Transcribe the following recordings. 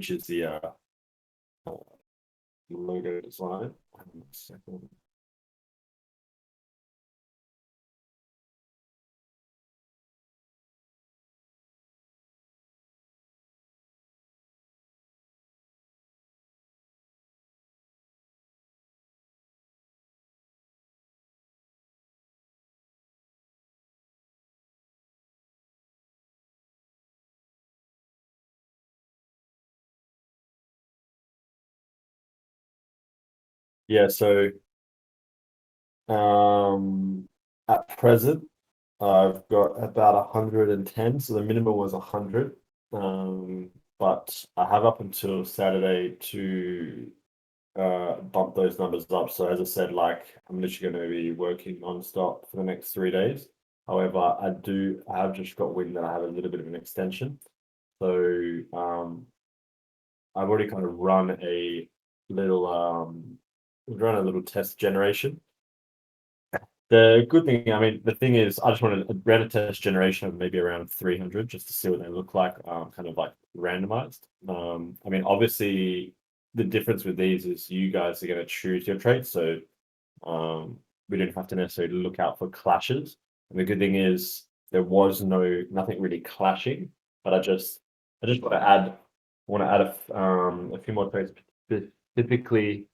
which is the logo design. Hang on a second. Yeah, so at present I've got about 110, so the minimum was 100. But I have up until Saturday to bump those numbers up. So as I said, like I'm literally going to be working non-stop for the next 3 days. However, I have just got wind that I have a little bit of an extension. So I've already kind of run a little test generation. The good thing, I mean, the thing is, I just wanted a random test generation of maybe around 300 just to see what they look like, kind of like randomized. I mean, obviously, the difference with these is you guys are going to choose your traits, so we don't have to necessarily look out for clashes. And the good thing is there was nothing really clashing, but I just want to add a few more traits, specifically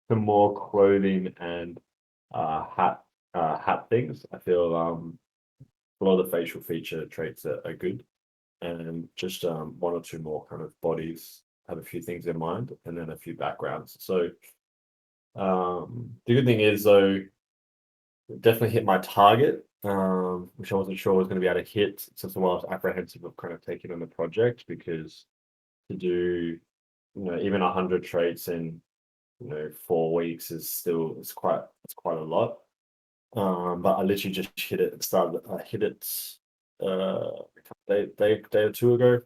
some more clothing and hat things. I feel a lot of the facial feature traits are good, and just one or two more kind of bodies. Have a few things in mind, and then a few backgrounds. So the good thing is though, definitely hit my target, which I wasn't sure was going to be able to hit. Since I was apprehensive of kind of taking on the project because to do even 100 traits in 4 weeks is still it's quite a lot. But I literally just hit it. I hit it a day or two ago.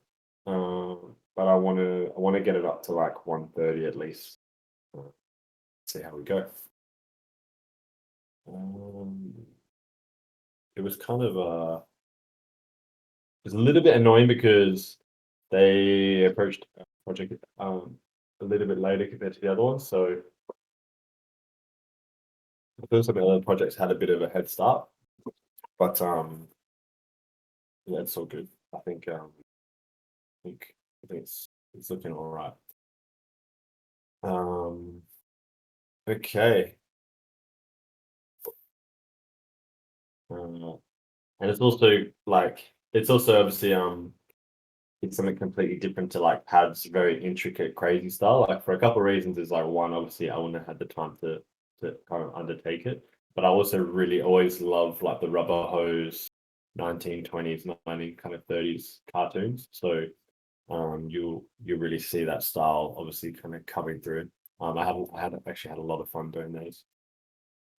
But I want to get it up to like 130 at least. See how we go. Um, it was kind of it was a little bit annoying because they approached the project a little bit later compared to the other ones. So I feel some of the other projects had a bit of a head start, but yeah, it's all good. Think I think it's looking all right. Okay. And it's also it's also obviously it's something completely different to like Pad's very intricate, crazy style. Like for a couple of reasons, is like one, obviously I wouldn't have had the time to kind of undertake it. But I also really always love like the rubber hose 1920s, 1930s cartoons. So you really see that style obviously kind of coming through. I had actually had a lot of fun doing those.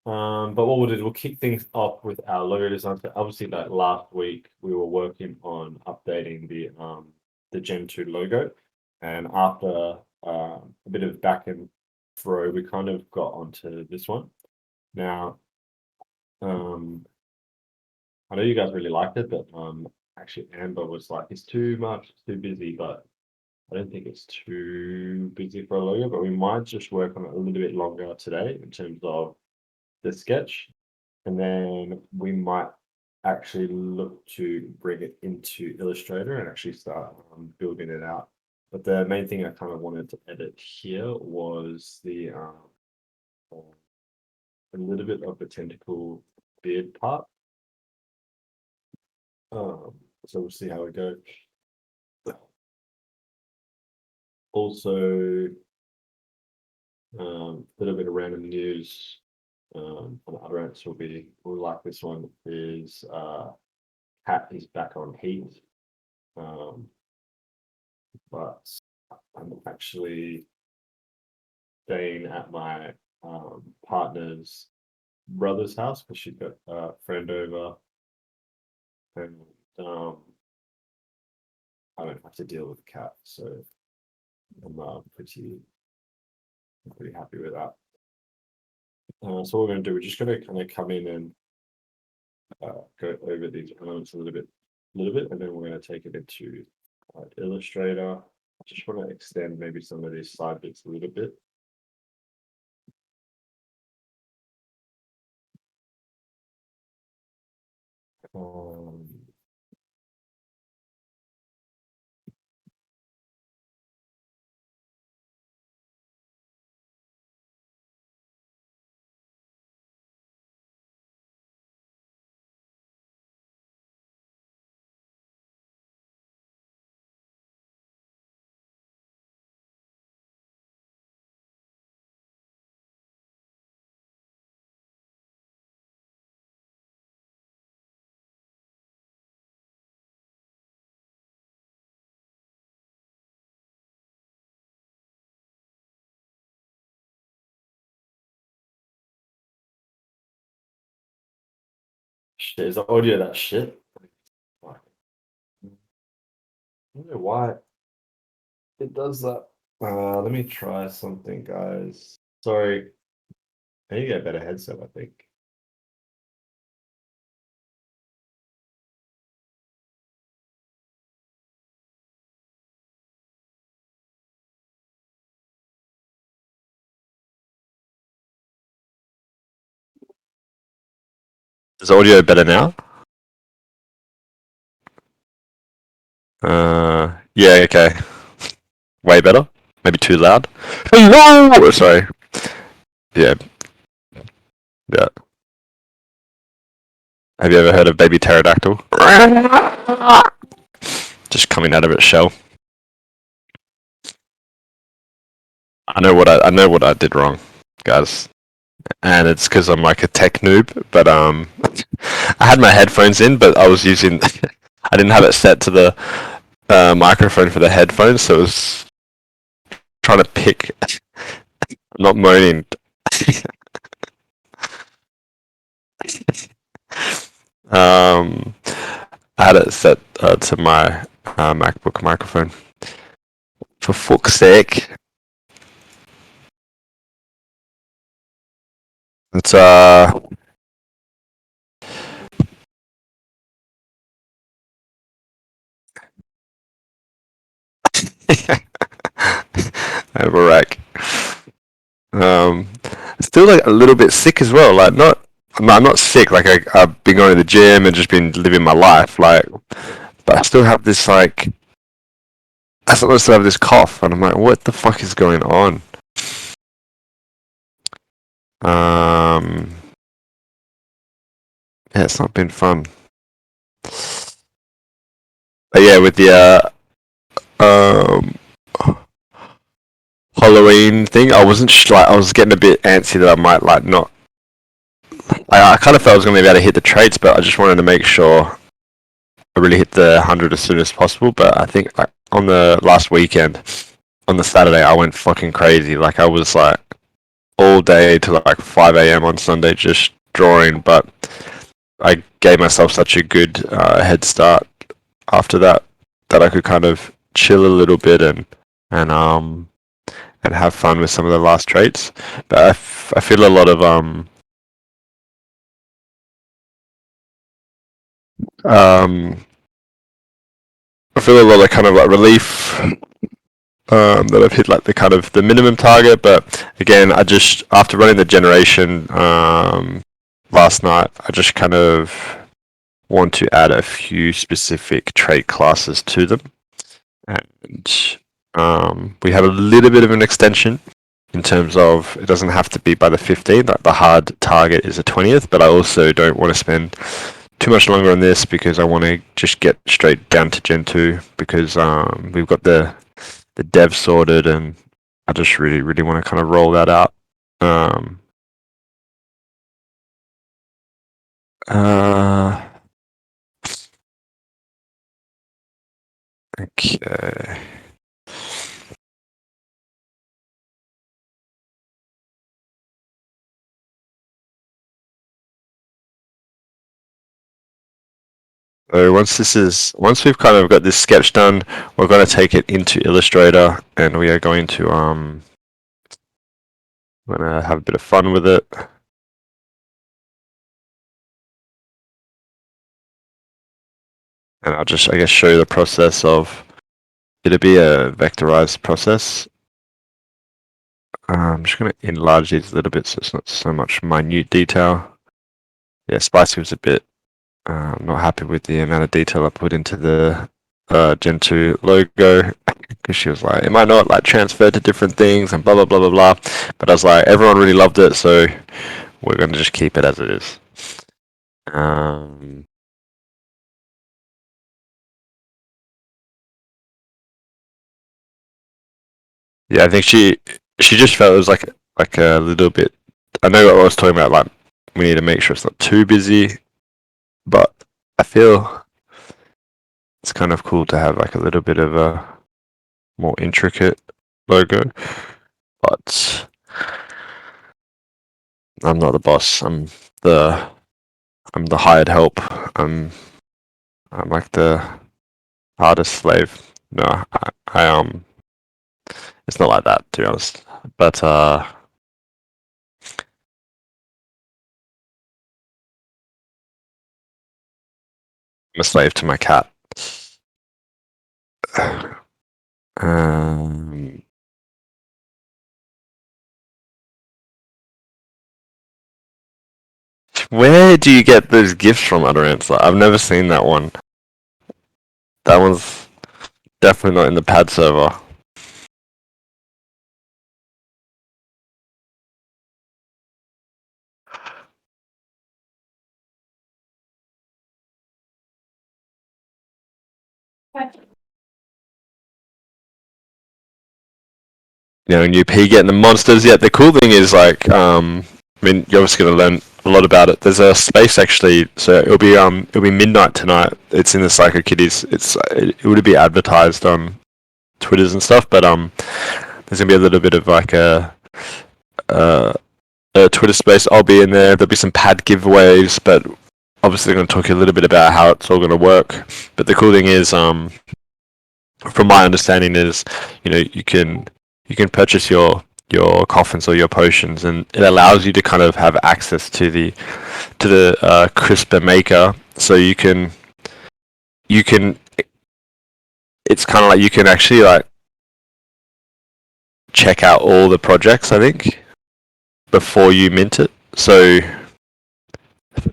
But what we'll do is we'll kick things off with our logo design. So obviously, like last week, we were working on updating the Gen 2 logo, and after a bit of back and throw, we kind of got onto this one. Now, um, I know you guys really liked it, but actually Amber was like, "It's too much, it's too busy," but I don't think it's too busy for a logo. But we might just work on it a little bit longer today in terms of the sketch, and then we might actually look to bring it into Illustrator and actually start building it out. But the main thing I kind of wanted to edit here was a little bit of the tentacle beard part. So we'll see how it goes. Also, a little bit of random news on the other ends will like this one is Cat is back on Heat. But I'm actually staying at my partner's brother's house because she's got a friend over, and I don't have to deal with the cat, so I'm pretty happy with that. So what we're going to do, we're just going to kind of come in and go over these elements a little bit, and then we're going to take it into Illustrator. just want to extend maybe some of these side bits a little bit. Um, shit, is the audio that shit? I don't know why it does that. Let me try something, guys. Sorry, I need to get a better headset, I think. Is audio better now? Yeah, okay. Way better? Maybe too loud? Hello! Sorry. Yeah, yeah. Have you ever heard of baby pterodactyl? Just coming out of its shell. I know what I did wrong, guys. And it's because I'm like a tech noob, but I had my headphones in, but I was using I didn't have it set to the microphone for the headphones, so it was trying to pick. I'm not moaning. I had it set to my MacBook microphone. For fuck's sake. It's I have a wreck. Still like a little bit sick as well. Like I'm not sick. Like I've been going to the gym and just been living my life. Like, but I still have this like, I still have this cough, and I'm like, what the fuck is going on? Yeah, it's not been fun. But yeah, with the Halloween thing, I wasn't like I was getting a bit antsy that I might like not. I kind of felt I was going to be able to hit the traits, but I just wanted to make sure I really hit the 100 as soon as possible. But I think like on the last weekend, on the Saturday, I went fucking crazy. Like I was like all day to like 5 a.m. on Sunday just drawing, but I gave myself such a good head start after that that I could kind of chill a little bit and have fun with some of the last traits. But I feel a lot of I feel a lot of kind of like relief that I've hit like the kind of the minimum target. But again, I just after running the generation last night, I just kind of want to add a few specific trait classes to them, and we have a little bit of an extension in terms of it doesn't have to be by the 15th. Like the hard target is the 20th, but I also don't want to spend too much longer on this because I want to just get straight down to Gen 2 because we've got the dev sorted and I just really want to kind of roll that out. Okay. So once we've kind of got this sketch done, we're going to take it into Illustrator and we are going to we're going to have a bit of fun with it. And I'll just I guess show you the process of it'll be a vectorized process. I'm just going to enlarge these a little bit so it's not so much minute detail. Yeah, Spicy was a bit not happy with the amount of detail I put into the Gen 2 logo because she was like, it might not like transfer to different things and blah blah blah blah blah. But I was like, everyone really loved it, so we're going to just keep it as it is. Yeah, I think she just felt it was like a little bit. I know what I was talking about. Like we need to make sure it's not too busy, but I feel it's kind of cool to have like a little bit of a more intricate logo. But I'm not the boss. I'm the hired help. I'm like the artist slave. No, I it's not like that to be honest. But I'm a slave to my cat. Where do you get those gifts from, Utterance? Like, I've never seen that one. That one's definitely not in the pad server. You know, new P getting the monsters. Yeah, the cool thing is like, I mean, you're obviously going to learn a lot about it. There's a space actually, so it'll be midnight tonight. It's in the Psycho Kitties. It would be advertised on Twitters and stuff, but there's gonna be a little bit of like a Twitter space. I'll be in there. There'll be some pad giveaways, but obviously they're going to talk a little bit about how it's all going to work. But the cool thing is, from my understanding, is you can purchase your coffins or your potions, and it allows you to kind of have access to the CRISPR maker, so you can. It's kind of like you can actually like check out all the projects, I think, before you mint it. So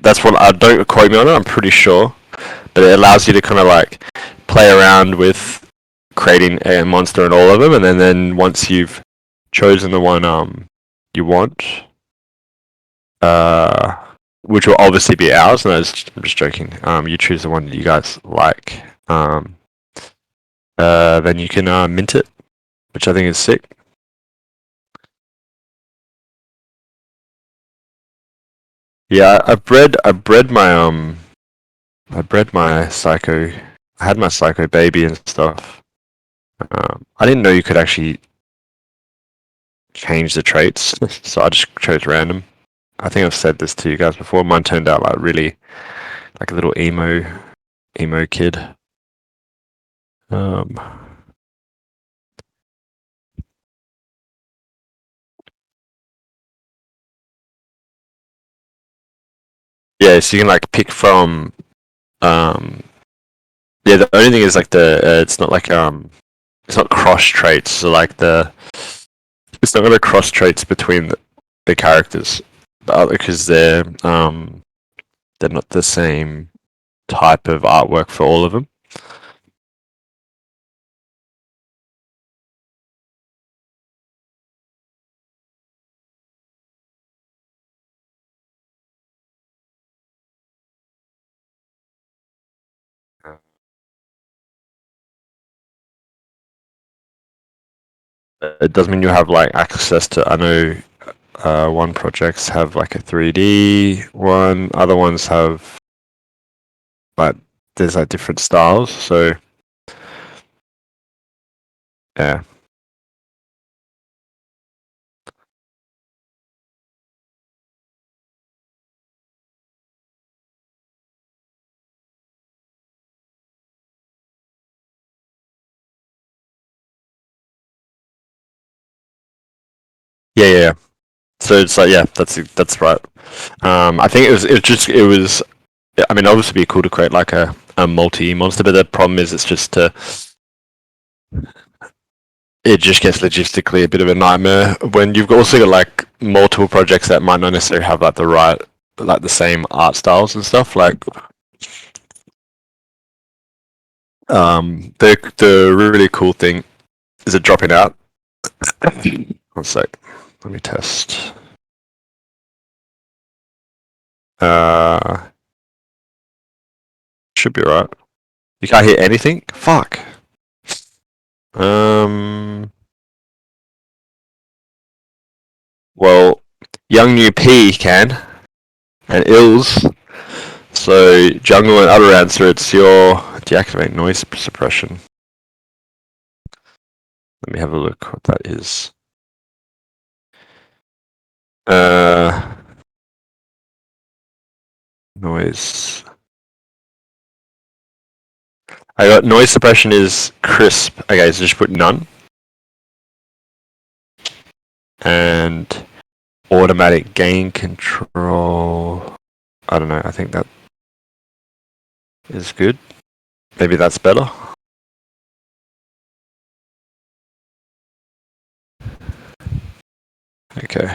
that's what I don't quote me on it. I'm pretty sure, but it allows you to kind of like play around with creating a monster in all of them, and then once you've chosen the one you want, which will obviously be ours. No, I'm just joking. You choose the one that you guys like. Then you can mint it, which I think is sick. Yeah, I bred my psycho. I had my psycho baby and stuff. I didn't know you could actually change the traits, so I just chose random. I think I've said this to you guys before. Mine turned out like really like a little emo kid. Yeah, so you can like pick from. Yeah, the only thing is like it's not like it's not cross traits. So like it's not going to cross traits between the characters, because they're not the same type of artwork for all of them. It does mean you have like access to. I know one projects have like a 3D one. Other ones have like there's like different styles. So yeah. Yeah. So it's like that's right. I think it was. I mean, obviously, it'd be cool to create like a multi monster, but the problem is it's just it just gets logistically a bit of a nightmare when you've also got like multiple projects that might not necessarily have like the same art styles and stuff. Like, the really cool thing is it dropping out. 1 sec, let me test. Should be right. You can't hear anything? Fuck. Well, Young New P can, and Ills. So jungle and other answer, it's your deactivate noise suppression. Let me have a look what that is. Noise. I got noise suppression is crisp. Okay, so just put none. And automatic gain control. I don't know, I think that is good. Maybe that's better. Okay.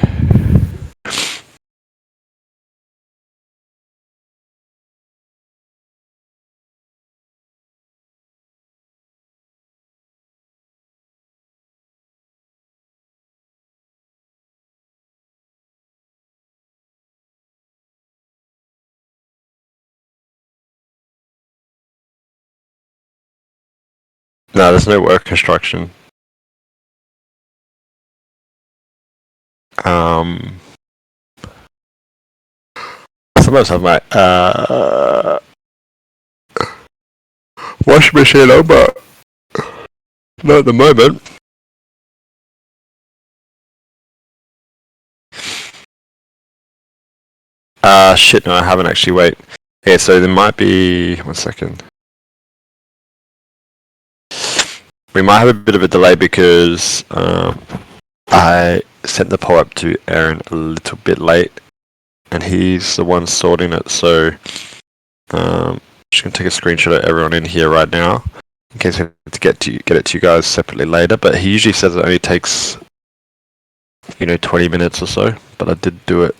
No, there's no work construction. Sometimes I might washing machine on, but not at the moment. Shit, no, I haven't actually. Wait. Yeah, so there might be. 1 second. We might have a bit of a delay because I sent the poll up to Aaron a little bit late, and he's the one sorting it. So, just gonna take a screenshot of everyone in here right now, in case I have to get it to you guys separately later. But he usually says it only takes, 20 minutes or so. But I did do it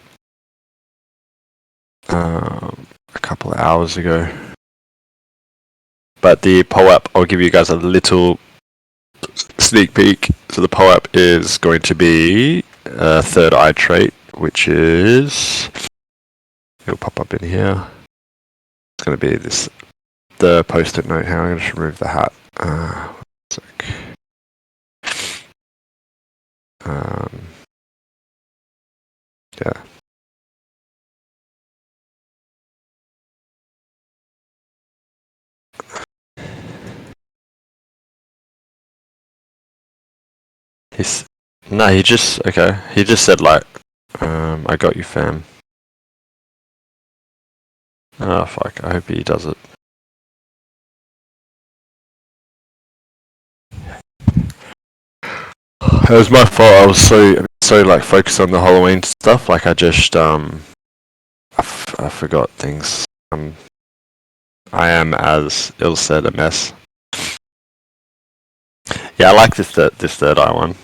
a couple of hours ago. But the poll up, I'll give you guys a little sneak peek. So the poll up is going to be third eye trait, which is, it'll pop up in here. It's going to be the post-it note. How I'm going to just remove the hat. Sec. Yeah. No, he just said like, I got you, fam. Oh fuck! I hope he does it. It was my fault. I was so like focused on the Halloween stuff. Like I just I forgot things. I am, as Il said, a mess. Yeah, I like this third eye one.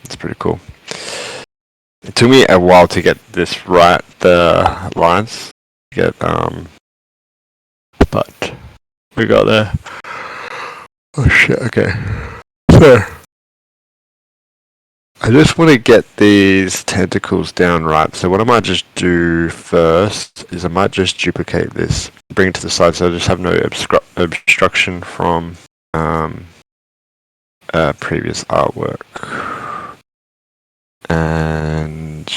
It's pretty cool. It took me a while to get this right, the lines. But we got there. Oh shit, okay. So, I just want to get these tentacles down right. So what I might just do first is I might just duplicate this, bring it to the side so I just have no obstruction from previous artwork. And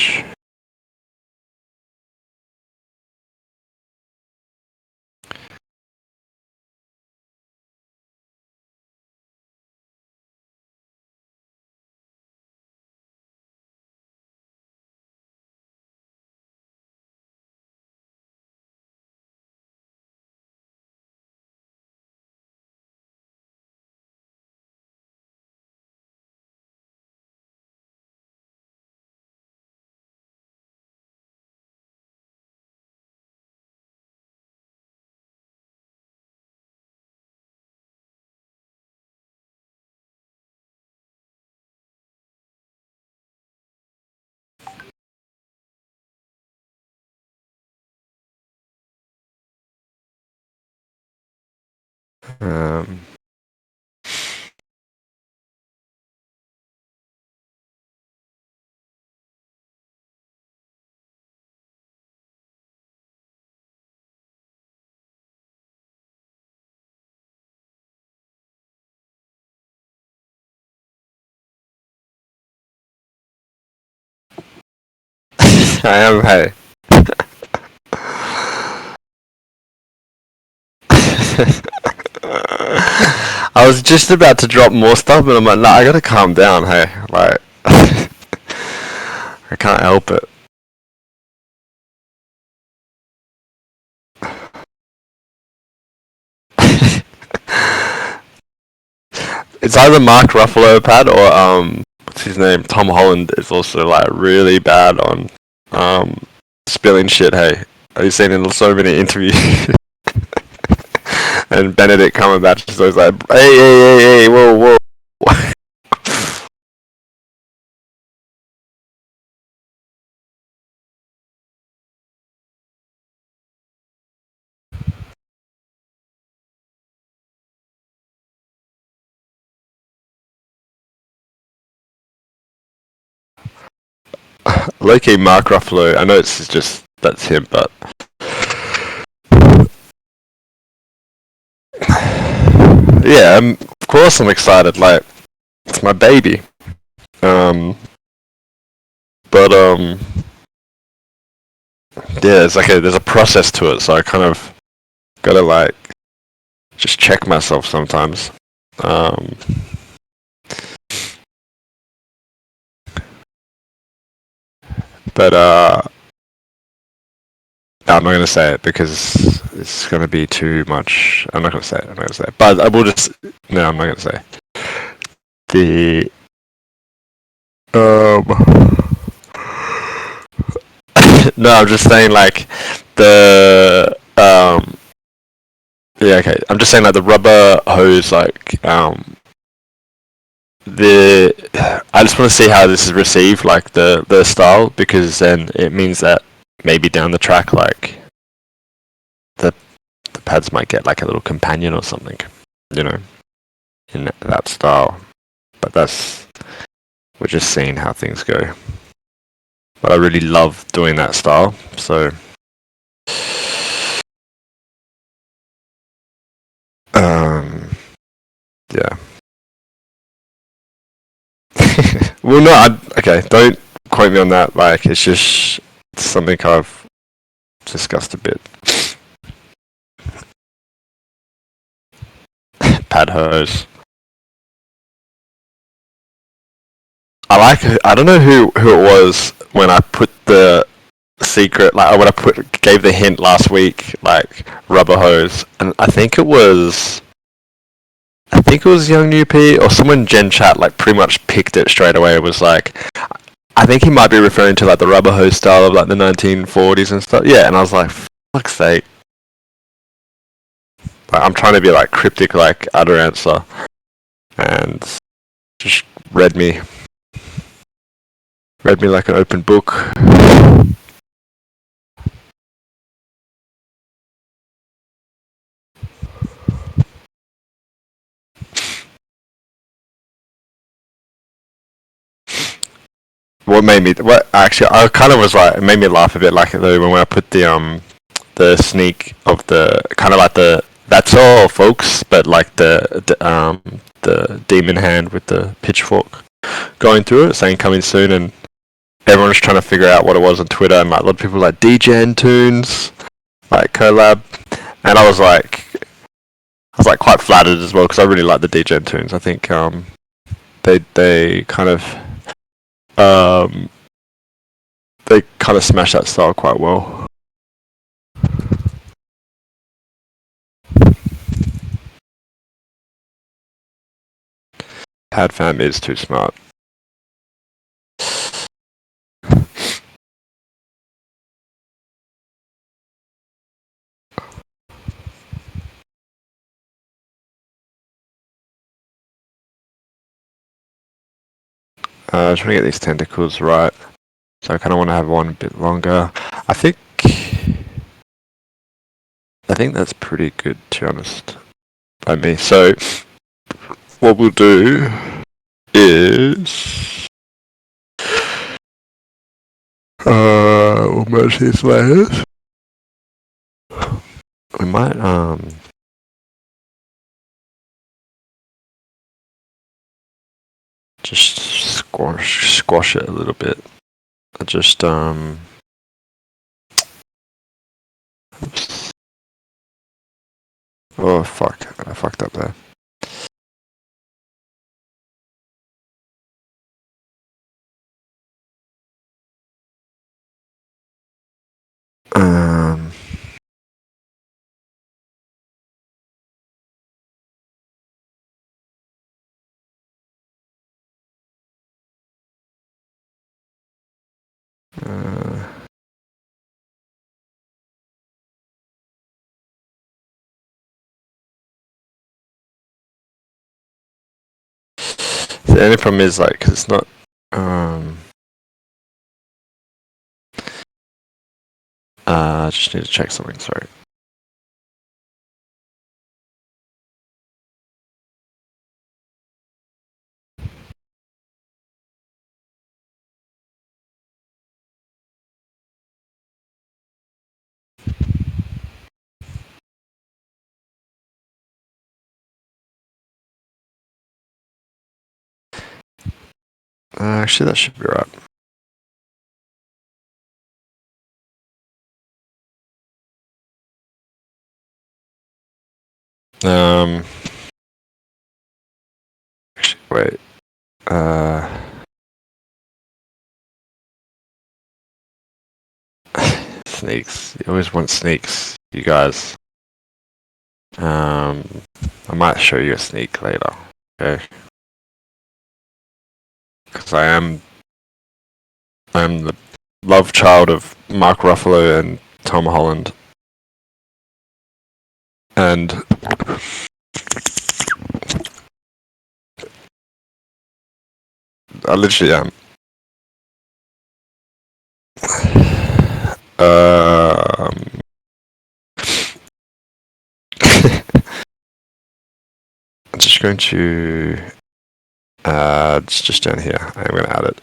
Um, I am, hey. I was just about to drop more stuff, but I'm like, nah, I gotta calm down, hey. Like, I can't help it. It's either Mark Ruffalo pad or what's his name? Tom Holland is also like really bad on spilling shit, hey. I've seen in so many interviews. And Benedict Cumberbatch is always like, hey, whoa. Low-key Mark Ruffalo, I know it's just, that's him, but yeah, of course I'm excited, like, it's my baby. But yeah, it's like there's a process to it, so I kind of gotta like just check myself sometimes. But I'm not gonna say it because it's gonna be too much. I'm not gonna say it. But I will just. No, I'm not gonna say the. No, I'm just saying like the. Yeah, okay. I'm just saying like the rubber hose, like I just want to see how this is received, like the style, because then it means that maybe down the track, like the pads might get like a little companion or something, you know, in that style. But we're just seeing how things go. But I really love doing that style, so yeah. Well, no, okay, don't quote me on that. Like, it's just something I've discussed a bit. Pad hose. I don't know who it was when I put the secret, like when I gave the hint last week, like rubber hose, and I think it was Young UP or someone in Gen Chat like pretty much picked it straight away. It was like, I think he might be referring to like the rubber hose style of like the 1940s and stuff. Yeah, and I was like, fuck's sake. Like, I'm trying to be like cryptic, like utter answer, and just read me like an open book. What actually, I kind of was like, it made me laugh a bit, like though when I put the sneak of the kind of like the that's all folks, but like the demon hand with the pitchfork going through it, saying coming soon, and everyone was trying to figure out what it was on Twitter, and like a lot of people were like DJN tunes, like collab, and I was like quite flattered as well because I really like the DJN tunes. I think they kind of smash that style quite well. Pad fam is too smart. Trying to get these tentacles right. So I kind of want to have one a bit longer. I think that's pretty good, to be honest. by me. So what we'll do is we'll merge these layers. We might just squash it a little bit. I just oops. Oh fuck, I fucked up there. The only problem is like, 'cause it's not I just need to check something, sorry. Actually, that should be right. Actually, wait. Sneaks. You always want sneaks, you guys. I might show you a sneak later. Okay. Because I'm the love child of Mark Ruffalo and Tom Holland. And I literally am. I'm just going to it's just down here. I'm going to add it.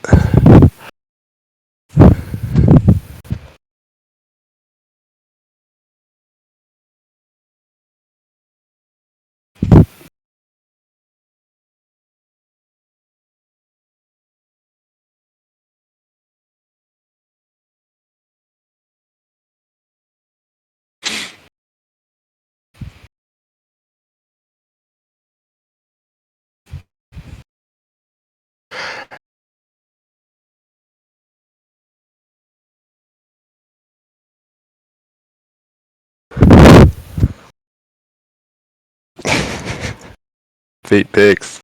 Feet pics.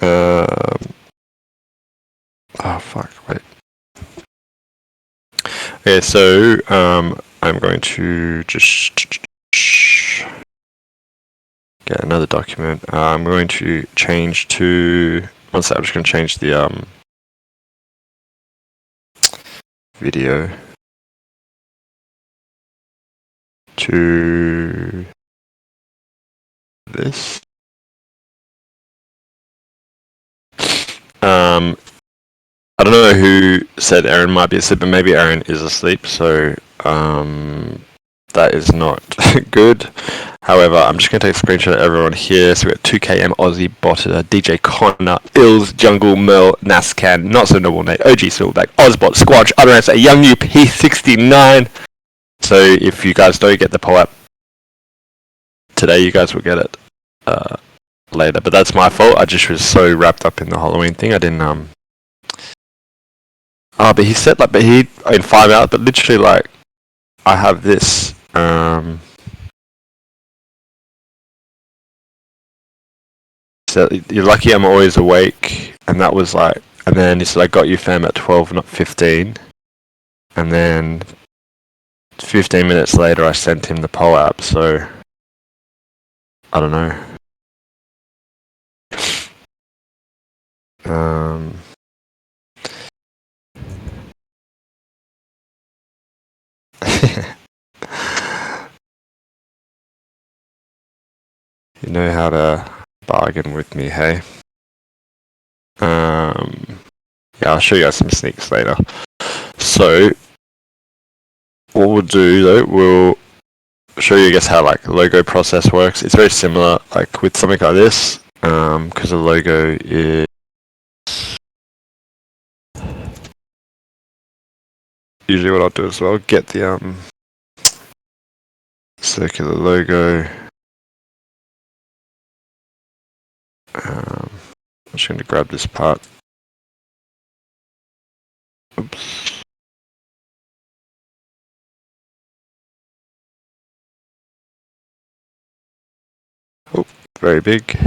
Oh fuck, wait. Okay, so I'm going to just get another document. I'm going to change to one sec, I'm just going to change the video to this. I don't know who said Aaron might be asleep, but maybe Aaron is asleep, so that is not good. However, I'm just going to take a screenshot of everyone here. So we've got 2KM, Aussie, Botter, DJ Connor, Ills, Jungle, Merl, Nascan, Not So Noble Nate, OG Silverback, Ozbot, Squatch, Other Answer, Young New P69. So if you guys don't get the poll app today, you guys will get it later. But that's my fault. I just was so wrapped up in the Halloween thing. I didn't but he said like, but he in 5 hours. But literally, like, I have this. So you're lucky I'm always awake, and that was like, and then he said I got you fam at 12, not 15, and then 15 minutes later I sent him the poll app. So I don't know. You know how to bargain with me, hey? Yeah, I'll show you guys some sneaks later. So, what we'll do though, we'll show you, I guess, how like logo process works. It's very similar, like with something like this, because the logo is usually what I'll do as well. Get the circular logo. I'm just going to grab this part. Oops. Oh, very big.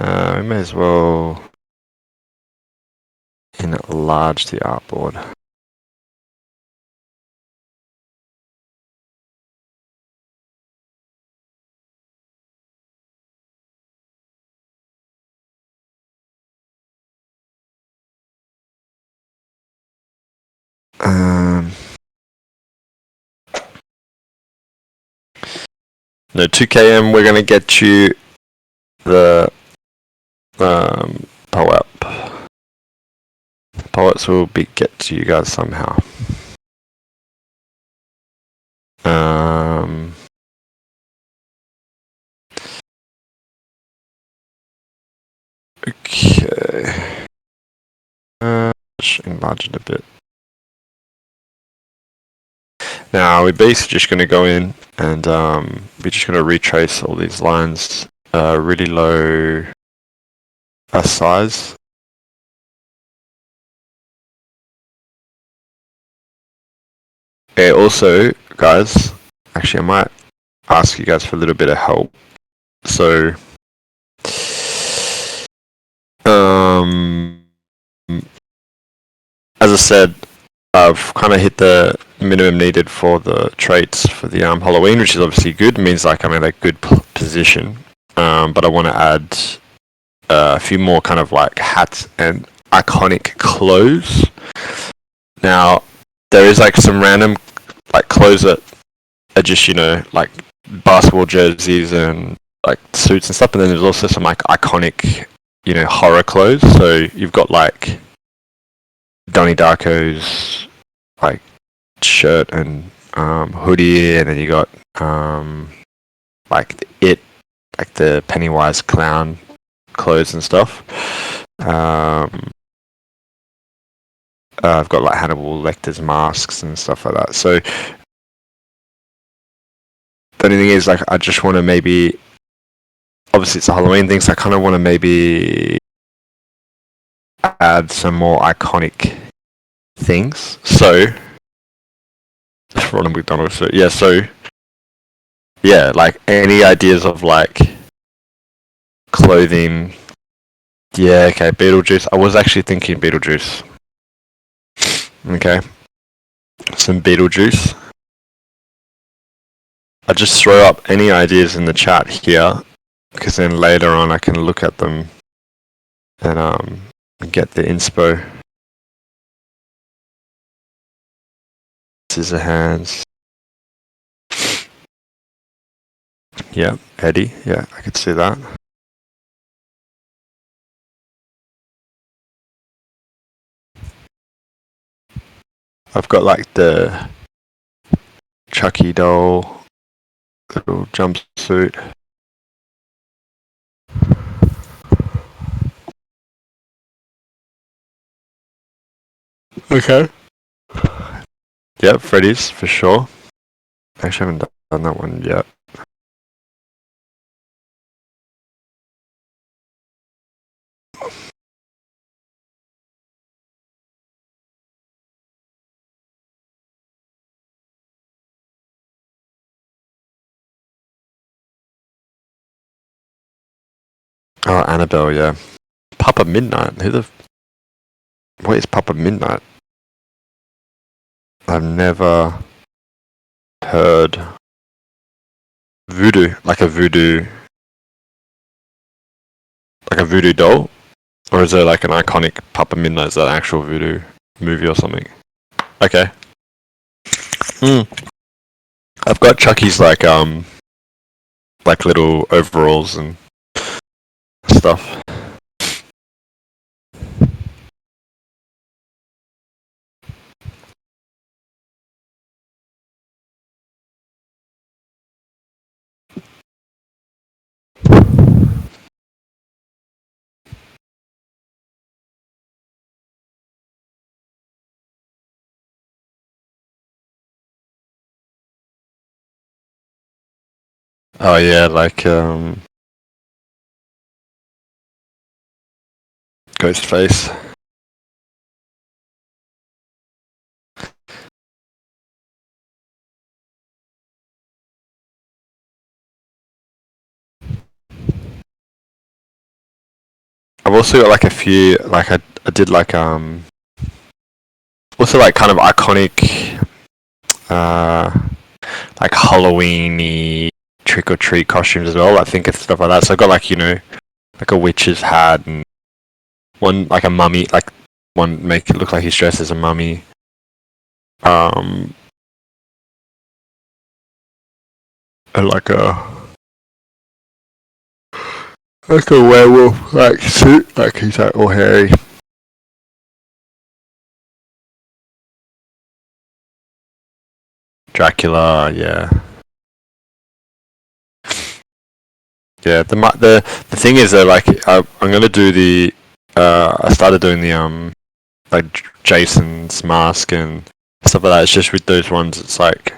We may as well enlarge the artboard. No, 2km, we're going to get you the poet. Poets will get to you guys somehow. Okay. Just enlarge it a bit. Now we're basically just going to go in and we're just going to retrace all these lines really low size. Okay, also, guys, actually I might ask you guys for a little bit of help. So, as I said, I've kind of hit the minimum needed for the traits for the Halloween, which is obviously good. It means like I'm in a good position. But I want to add a few more kind of like hats and iconic clothes. Now, there is like some random like clothes that are just, you know, like basketball jerseys and like suits and stuff. And then there's also some like iconic, you know, horror clothes. So you've got like Donnie Darko's like shirt and hoodie, and then you got like the Pennywise clown clothes and stuff. I've got like Hannibal Lecter's masks and stuff like that. So the only thing is, like, I just want to maybe, obviously it's a Halloween thing, so I kind of want to maybe add some more iconic things. So Ronald McDonald. So yeah, like any ideas of like clothing. Yeah, okay, Beetlejuice. I was actually thinking Beetlejuice. Okay. Some Beetlejuice. I just throw up any ideas in the chat here, because then later on I can look at them and get the inspo. Scissorhands. Yeah, Eddie. Yeah, I could see that. I've got like the Chucky doll little jumpsuit. Okay. Yep, Freddy's for sure. Actually, haven't done that one yet. Oh, Annabelle, yeah. Papa Midnight. What is Papa Midnight? I've never heard. Voodoo, like a voodoo doll, or is it like an iconic Papa Midnight? Is that an actual voodoo movie or something? Okay. I've got Chucky's like like little overalls and stuff. Oh yeah, like Ghostface. I've also got like a few, like I did like also like kind of iconic like Halloweeny trick or treat costumes as well. I think it's stuff like that. So I got like, you know, like a witch's hat and one like a mummy, like one make it look like he's dressed as a mummy. Um, and like a werewolf like suit, like he's like all hairy. Dracula, yeah, yeah. The thing is that like I'm gonna do the I started doing the like Jason's mask and stuff like that. It's just with those ones, it's like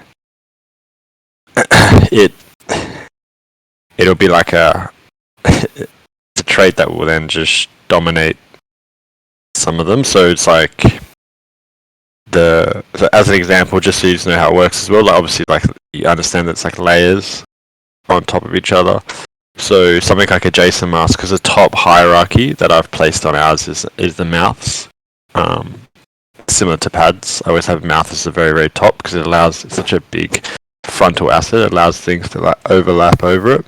it it'll be like a it's a trait that will then just dominate some of them. So it's like so as an example, just so you know how it works as well. Like obviously, like you understand that it's like layers on top of each other. So something like a Jason mask, because the top hierarchy that I've placed on ours is the mouths. Um, Similar to pads, I always have mouth as the very very top because it allows it's such a big frontal asset. It allows things to like overlap over it.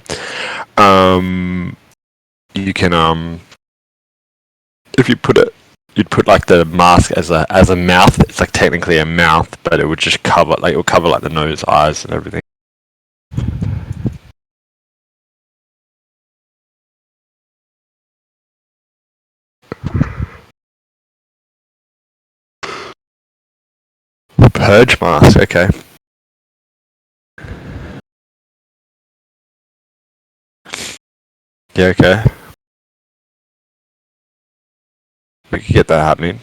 You can if you put it, you'd put like the mask as a mouth. It's like technically a mouth, but it would just cover like it will cover like the nose, eyes, and everything. Purge mask, okay. Yeah, okay. We could get that happening.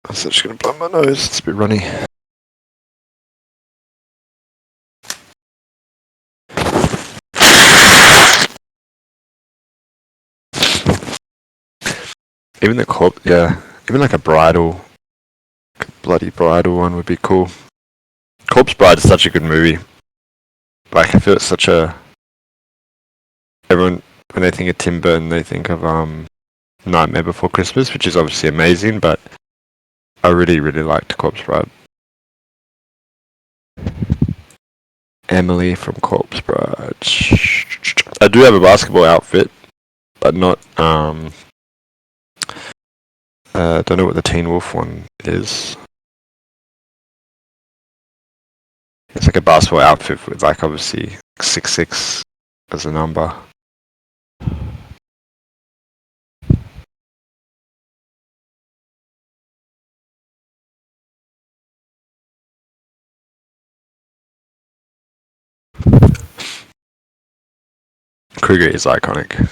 I'm just gonna blow my nose. It's a bit runny. Even the corp, yeah. Even like a bridal, bloody bridal one would be cool. Corpse Bride is such a good movie. Like I feel it's such a everyone when they think of Tim Burton, they think of Nightmare Before Christmas, which is obviously amazing, but I really really liked Corpse Bride. Emily from Corpse Bride. I do have a basketball outfit, but not don't know what the Teen Wolf one is. It's like a basketball outfit with like obviously 6'6" as a number. Kruger is iconic.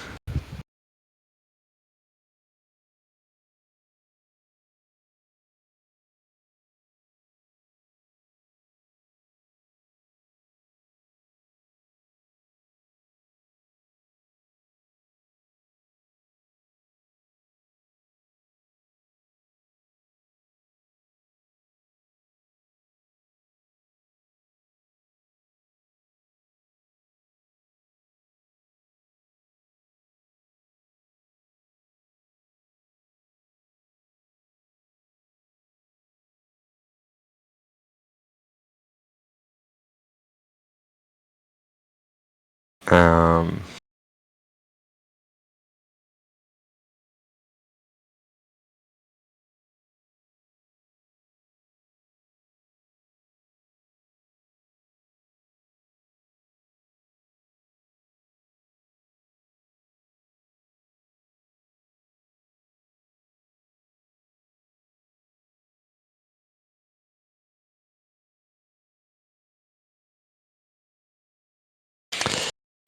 Um,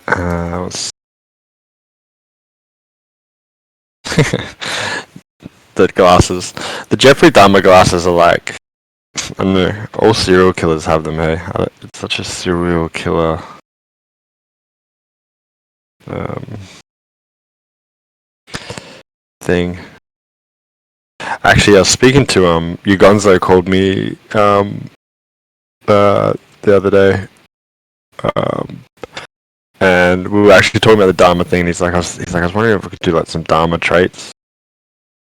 what's the glasses? The Jeffrey Dahmer glasses are like, I don't know, all serial killers have them, hey? It's such a serial killer thing. Actually, I was speaking to Ugonzo called me the other day, and we were actually talking about the Dharma thing. And he's like, I was wondering if we could do like some Dharma traits,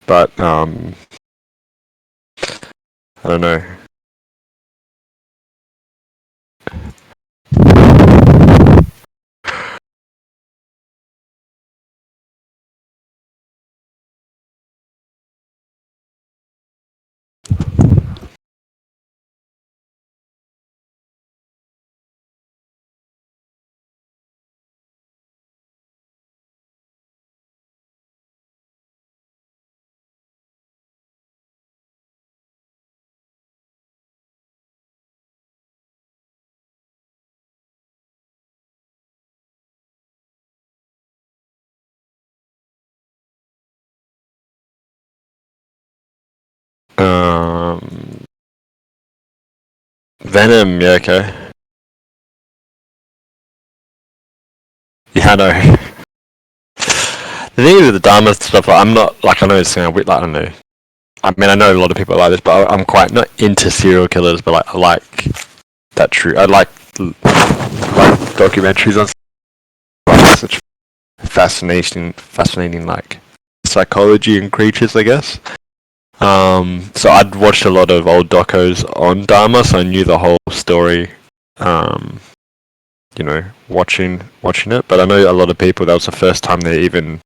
but I don't know. Venom, yeah, okay. Yeah, I know. The thing with the Dharma stuff, like, I'm not, like, I know it's kind of weird, like, I don't know. I mean, I know a lot of people like this, but I'm quite not into serial killers, but like, I like that true. I like documentaries on such fascinating like psychology and creatures, I guess. So I'd watched a lot of old docos on Dharma, so I knew the whole story. You know, watching it, but I know a lot of people that was the first time they even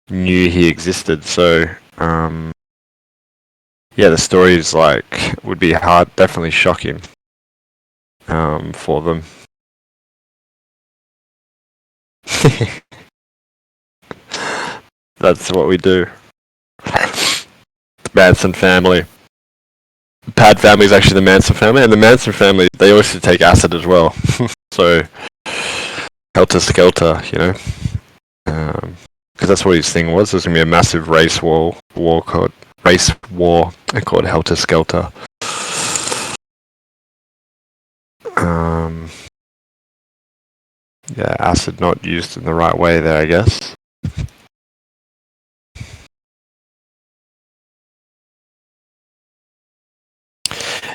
knew he existed. So yeah, the stories like would be hard, definitely shocking for them. That's what we do. The Manson family. Pad family is actually the Manson family, and the Manson family, they also take acid as well. So, helter skelter, you know, because that's what his thing was. There's gonna be a massive race war called helter skelter. Yeah, acid not used in the right way there, I guess.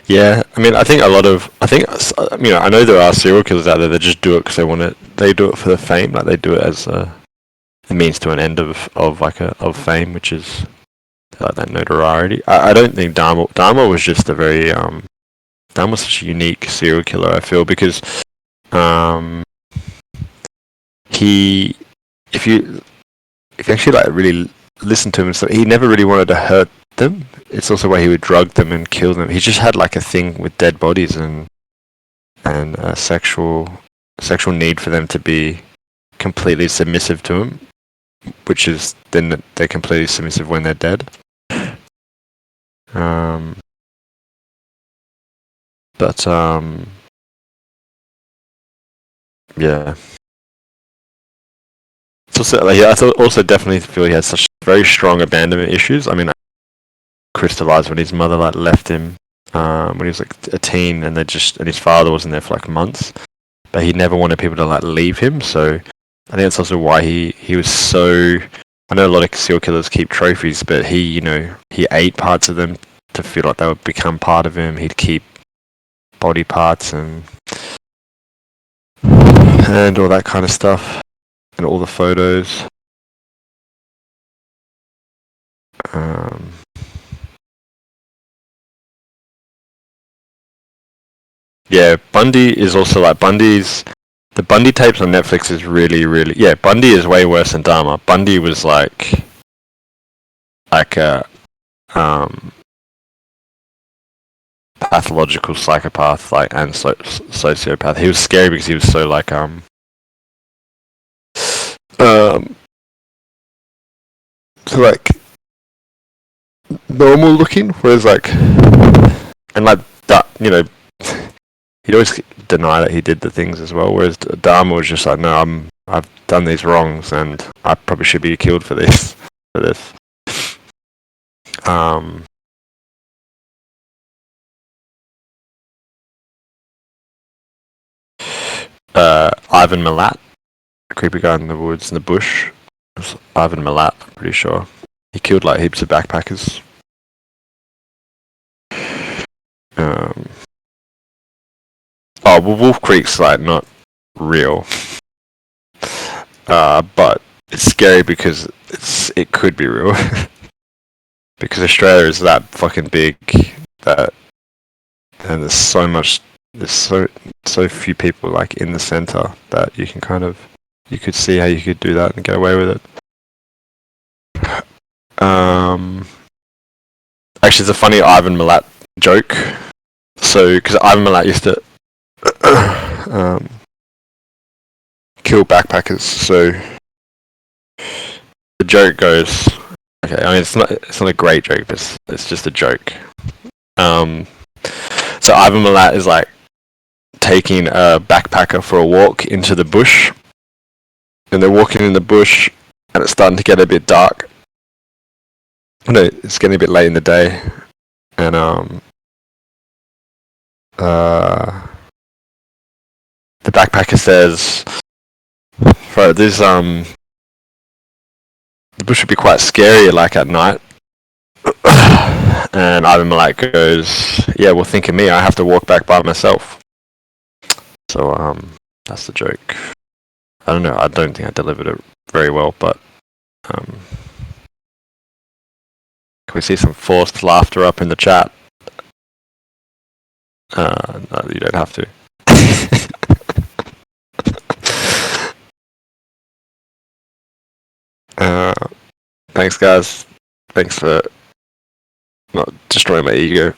Yeah, I mean, I think I know there are serial killers out there that just do it because they want it. They do it for the fame, like they do it as a means to an end of fame, which is like that notoriety. I don't think Dharma was just a very Dharma was such a unique serial killer. I feel because he, if you actually like really listen to him, so he never really wanted to hurt them. It's also why he would drug them and kill them. He just had like a thing with dead bodies and a sexual need for them to be completely submissive to him, which is then they're completely submissive when they're dead. Yeah. It's also, like, yeah, I also definitely feel he had such very strong abandonment issues. I mean, crystallized when his mother like left him when he was like a teen, and his father wasn't there for like months, but he never wanted people to like leave him. So I think that's also why he was so. I know a lot of serial killers keep trophies, but he ate parts of them to feel like they would become part of him. He'd keep body parts and all that kind of stuff, and all the photos. Yeah, Bundy is also like Bundy's The Bundy tapes on Netflix is really, really... Yeah, Bundy is way worse than Dahmer. Bundy was like a pathological psychopath, like, and sociopath. He was scary because he was so like so like normal looking, whereas like, and like that, you know, he'd always deny that he did the things as well. Whereas Dahmer was just like, no, I've done these wrongs, and I probably should be killed for this. Ivan Milat, the creepy guy in the woods in the bush. It was Ivan Milat, I'm pretty sure. He killed like heaps of backpackers. Oh, well, Wolf Creek's like not real, but it's scary because it could be real. Because Australia is that fucking big that, and there's so few people like in the center that you could see how you could do that and get away with it. Actually, it's a funny Ivan Milat joke. So, because Ivan Milat used to kill backpackers, so the joke goes. Okay, I mean it's not a great joke, but it's just a joke. So Ivan Milat is like taking a backpacker for a walk into the bush, and they're walking in the bush, and it's starting to get a bit dark. No, it's getting a bit late in the day, and the backpacker says, "Bro, this the bush would be quite scary, like at night." And Ivan Milat goes, "Yeah, well, think of me. I have to walk back by myself." So that's the joke. I don't know. I don't think I delivered it very well, but can we see some forced laughter up in the chat? No, you don't have to. Thanks, guys. Thanks for not destroying my ego.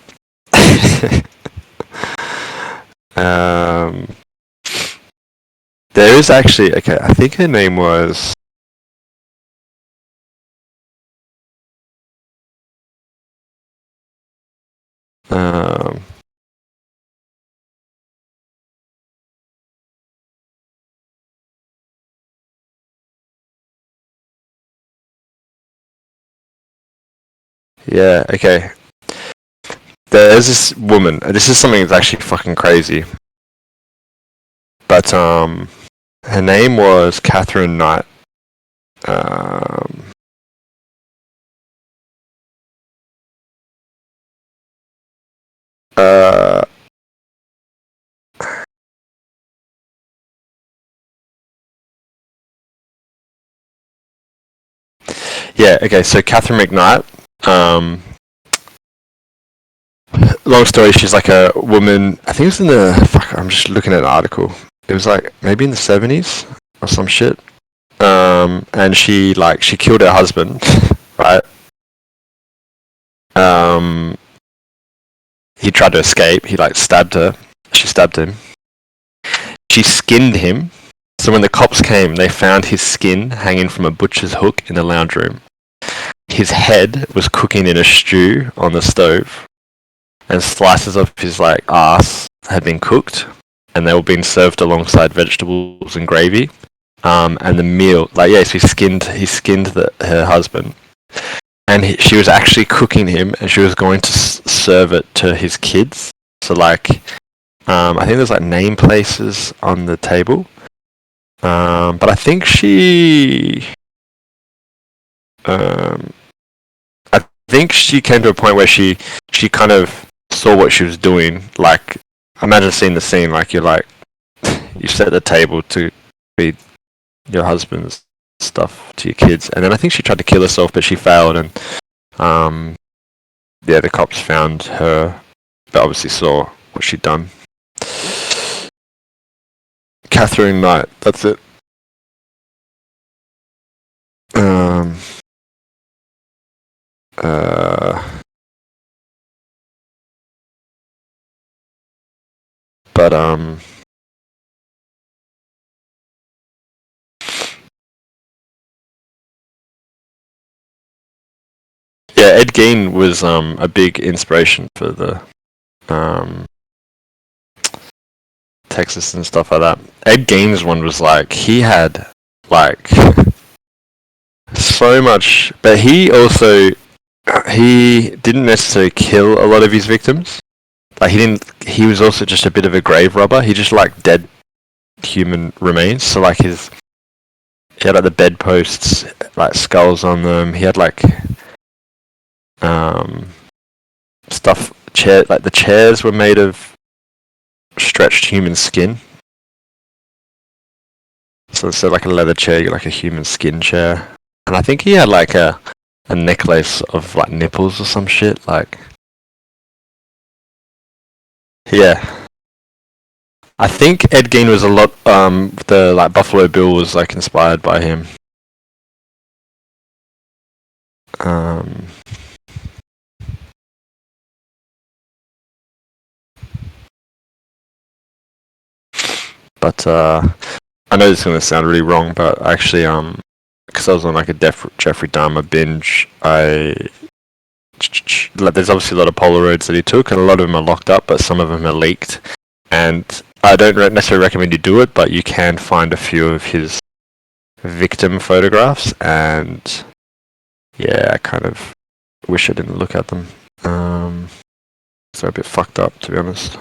There is actually, okay, I think her name was yeah, okay. There's this woman. This is something that's actually fucking crazy. But her name was Catherine Knight. Yeah, okay, so Catherine McKnight, long story, she's like a woman, I think it was in I'm just looking at an article. It was like maybe in the 70s or some shit. And she killed her husband, right? He tried to escape, he like stabbed her, she stabbed him. She skinned him. So when the cops came, they found his skin hanging from a butcher's hook in the lounge room. His head was cooking in a stew on the stove, and slices of his like ass had been cooked, and they were being served alongside vegetables and gravy. And the meal, like, yes, he skinned her husband, and she was actually cooking him, and she was going to serve it to his kids. So like, I think there's like name places on the table. But I think she came to a point where she kind of saw what she was doing. Like, imagine seeing the scene, like you set the table to feed your husband's stuff to your kids, and then I think she tried to kill herself, but she failed, and the cops found her, but obviously saw what she'd done. Catherine Knight. That's it. But yeah, Ed Gein was a big inspiration for the Texas and stuff like that. Ed Gein's one was like, he had like so much, but he didn't necessarily kill a lot of his victims. Like he was also just a bit of a grave robber. He just like dead human remains. So like he had like the bedposts, like skulls on them. He had like stuff, like the chairs were made of stretched human skin. So instead of like a leather chair, you get like a human skin chair. And I think he had like a necklace of like nipples or some shit. Like, yeah. I think Ed Gein was a lot. The like Buffalo Bill was like inspired by him. But I know this is gonna sound really wrong, but actually, because I was on like a Jeffrey Dahmer binge, there's obviously a lot of Polaroids that he took, and a lot of them are locked up, but some of them are leaked. And I don't necessarily recommend you do it, but you can find a few of his victim photographs, and yeah, I kind of wish I didn't look at them. They're a bit fucked up, to be honest.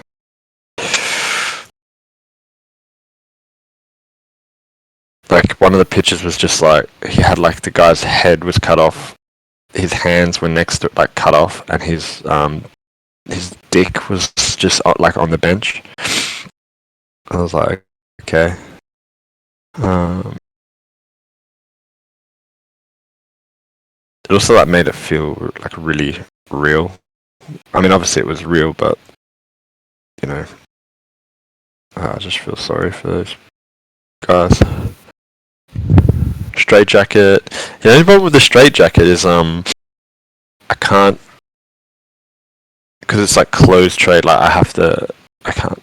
Like, one of the pictures was just like, he had like the guy's head was cut off, his hands were next to it, like cut off, and his dick was just like on the bench. I was like, okay. It also like made it feel like really real. I mean, obviously it was real, but you know, I just feel sorry for those guys. Straight jacket. The only problem with the straight jacket is I can't, because it's like closed trade. Like I can't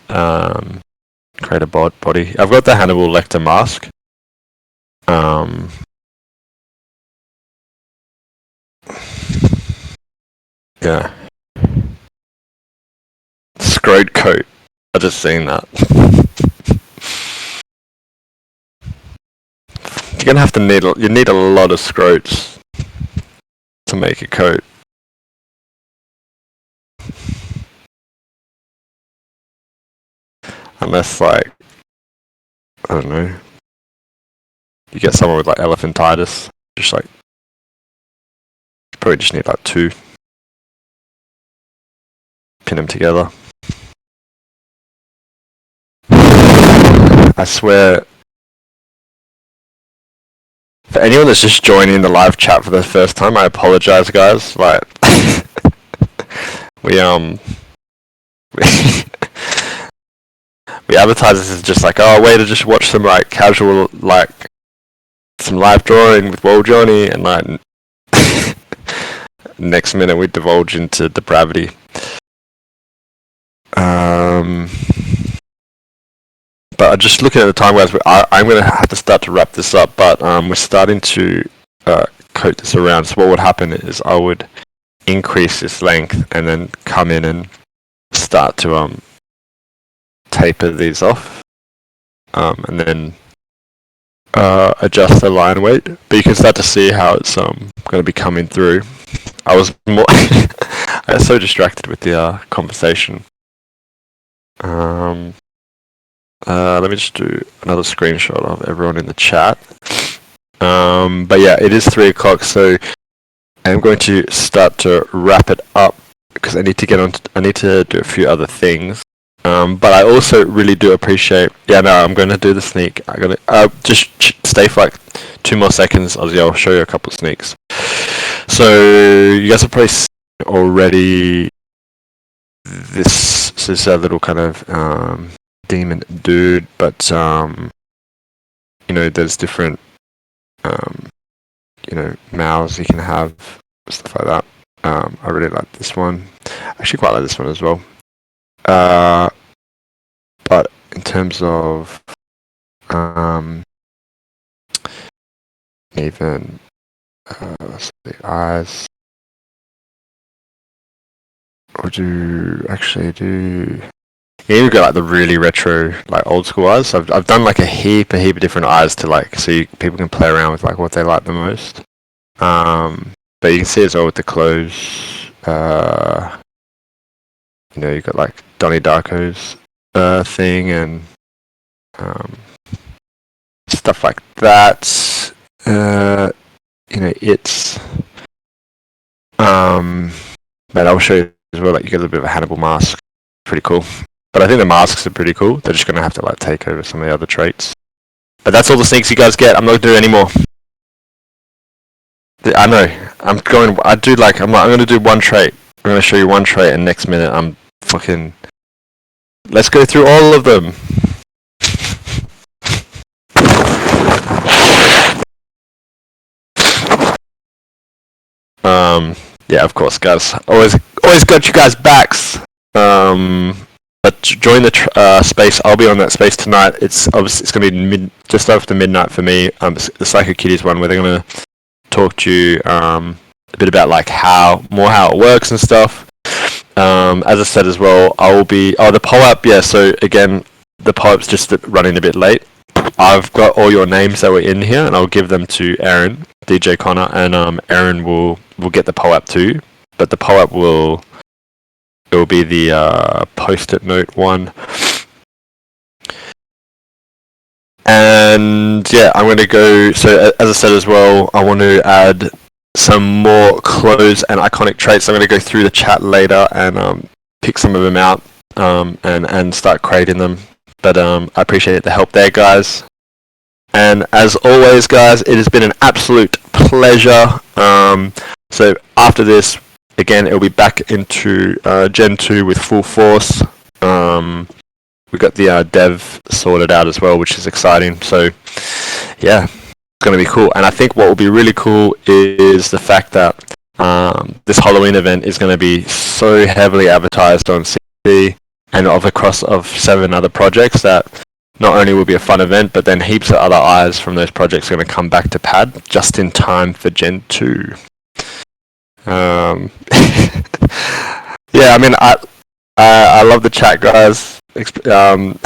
create a body. I've got the Hannibal Lecter mask. Yeah. Scrote coat. I just seen that. You're gonna have to you need a lot of scrotes to make a coat. Unless like, I don't know, you get someone with like elephantitis, just like, you probably just need like 2. Pin them together. I swear, for anyone that's just joining the live chat for the first time, I apologize, guys. Like, we advertise this as just like, oh, way to just watch some like casual, like some live drawing with Woah Jonny, and like next minute we divulge into depravity. But just looking at the time, guys, I'm going to have to start to wrap this up, but we're starting to coat this around. So what would happen is I would increase this length and then come in and start to taper these off, and then adjust the line weight. But you can start to see how it's going to be coming through. I was more I got so distracted with the conversation. Let me just do another screenshot of everyone in the chat. But yeah, it is 3 o'clock, so I'm going to start to wrap it up because I need to I need to do a few other things. But I also really do appreciate. Yeah, no, I'm going to do the sneak. I'm gonna just stay for like 2 more seconds. I'll show you a couple of sneaks. So you guys have probably seen already. This is a little kind of demon dude, but you know, there's different you know, mouths you can have, stuff like that. I really like this one. I actually quite like this one as well. But in terms of even the eyes, or yeah, you got like the really retro, like old school eyes. So I've done like a heap of different eyes to like, so people can play around with like what they like the most. But you can see as well with the clothes. You know, you got like Donnie Darko's thing and stuff like that. You know, it's but I'll show you as well. Like you get a little bit of a Hannibal mask, pretty cool. But I think the masks are pretty cool. They're just gonna have to like take over some of the other traits. But that's all the sneaks you guys get. I'm not gonna do any more. I know. I'm gonna do one trait. I'm gonna show you one trait, and next minute I'm fucking. Let's go through all of them. Yeah, of course, guys. Always got you guys' backs. But join the space. I'll be on that space tonight. It's gonna be just after midnight for me. The Psycho Kitties one, where they're gonna talk to you a bit about like how it works and stuff. As I said as well, I will be. Oh, the poll up. Yeah. So again, the poll up's just running a bit late. I've got all your names that were in here, and I'll give them to Aaron, DJ Connor, and Aaron will get the poll up too. But the poll up will be the post-it note one. And yeah, I'm going to go. So as I said as well, I want to add some more clothes and iconic traits. I'm going to go through the chat later and pick some of them out and start creating them. But I appreciate the help there, guys. And as always, guys, it has been an absolute pleasure. So after this, again, it'll be back into Gen 2 with full force. We've got the dev sorted out as well, which is exciting. So, yeah, it's going to be cool. And I think what will be really cool is the fact that this Halloween event is going to be so heavily advertised on CC and across 7 other projects that not only will be a fun event, but then heaps of other eyes from those projects are going to come back to Pad just in time for Gen 2. Yeah, I mean, I love the chat, guys. Even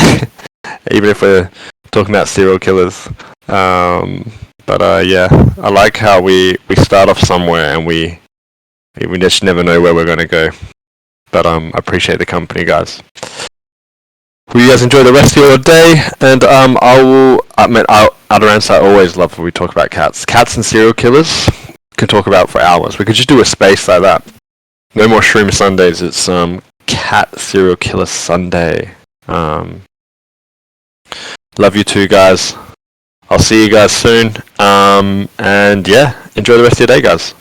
if we're talking about serial killers, but yeah, I like how we start off somewhere and we just never know where we're going to go. But I appreciate the company, guys. Will you guys enjoy the rest of your day? And I always love when we talk about cats. Cats and serial killers can talk about for hours. We could just do a space like that. No more Shroom Sundays. It's Cat Serial Killer Sunday. Love you too, guys. I'll see you guys soon. And yeah, enjoy the rest of your day, guys.